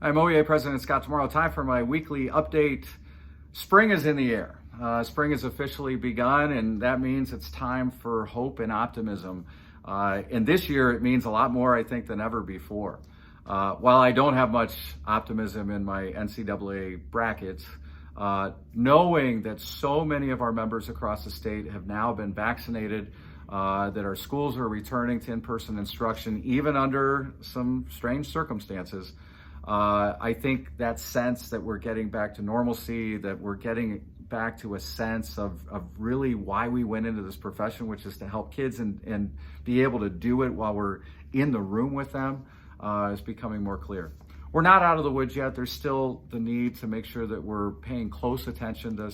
I'm OEA President Scott Tomorrow. Time for my weekly update. Spring is in the air. Spring has officially begun, and that means it's time for hope and optimism. And this year, it means a lot more, I think, than ever before. While I don't have much optimism in my NCAA brackets, knowing that so many of our members across the state have now been vaccinated, that our schools are returning to in-person instruction, even under some strange circumstances, I think that sense that we're getting back to normalcy, that we're getting back to a sense of really why we went into this profession, which is to help kids and be able to do it while we're in the room with them, is becoming more clear. We're not out of the woods yet. There's still the need to make sure that we're paying close attention to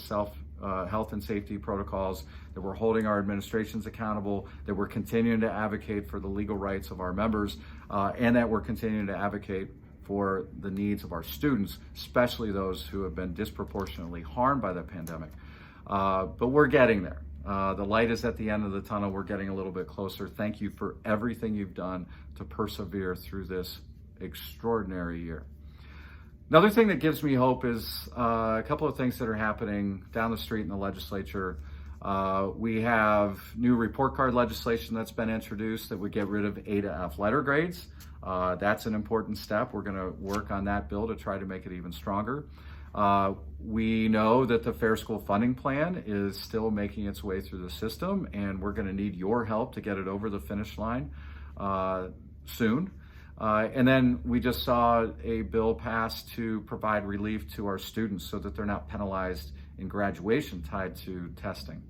health and safety protocols, that we're holding our administrations accountable, that we're continuing to advocate for the legal rights of our members, and that we're continuing to advocate for the needs of our students, especially those who have been disproportionately harmed by the pandemic. But we're getting there. The light is at the end of the tunnel. We're getting a little bit closer. Thank you for everything you've done to persevere through this extraordinary year. Another thing that gives me hope is a couple of things that are happening down the street in the legislature. We have new report card legislation that's been introduced that would get rid of A to F letter grades. That's an important step. We're going to work on that bill to try to make it even stronger. We know that the Fair School Funding Plan is still making its way through the system, and we're going to need your help to get it over the finish line soon. And then we just saw a bill passed to provide relief to our students so that they're not penalized in graduation tied to testing.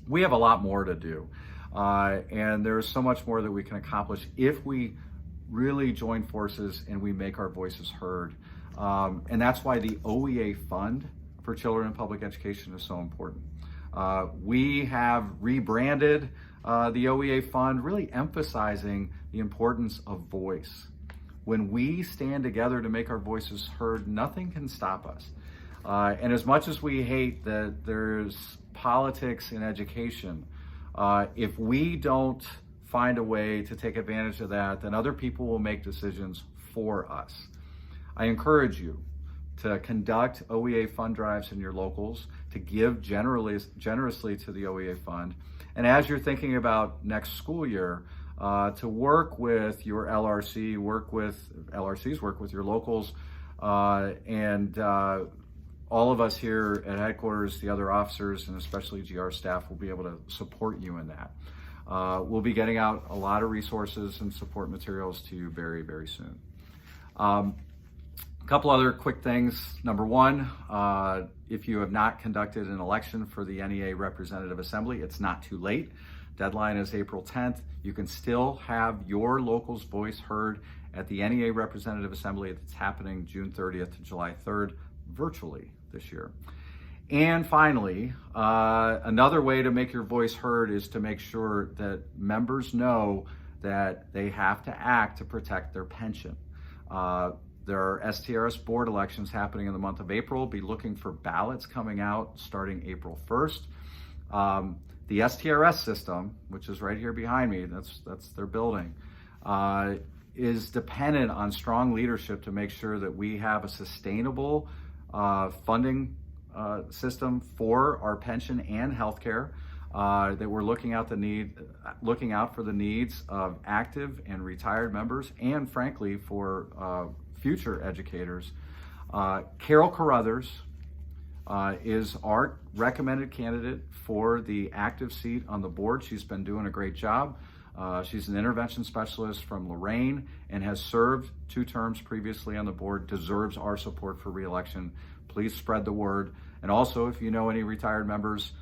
We have a lot more to do, and there's so much more that we can accomplish if we really join forces and we make our voices heard. And that's why the OEA Fund for Children in Public Education is so important. We have rebranded the OEA Fund, really emphasizing the importance of voice. When we stand together to make our voices heard, nothing can stop us. And as much as we hate that there's politics in education, if we don't find a way to take advantage of that, then other people will make decisions for us. I encourage you to conduct OEA fund drives in your locals, to give generously to the OEA fund. And as you're thinking about next school year, to work with your LRC, work with your locals, and all of us here at headquarters, the other officers, and especially GR staff will be able to support you in that. We'll be getting out a lot of resources and support materials to you very, very soon. A couple other quick things. Number one, if you have not conducted an election for the NEA Representative Assembly, it's not too late. Deadline is April 10th. You can still have your local's voice heard at the NEA Representative Assembly that's happening June 30th to July 3rd, virtually this year. And finally, another way to make your voice heard is to make sure that members know that they have to act to protect their pension. There are STRS board elections happening in the month of April. Be looking for ballots coming out starting April 1st. The STRS system, which is right here behind me, that's their building, is dependent on strong leadership to make sure that we have a sustainable funding system for our pension and healthcare, that we're looking out for the needs of active and retired members, and frankly for future educators. Carol Carruthers is our recommended candidate for the active seat on the board. She's been doing a great job. She's an intervention specialist from Lorain and has served 2 terms previously on the board, deserves our support for re-election. Please spread the word. And also, if you know any retired members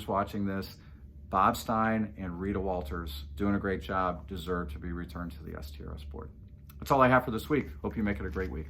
watching this, Bob Stein and Rita Walters, doing a great job, deserve to be returned to the STRS board. That's all I have for this week. Hope you make it a great week.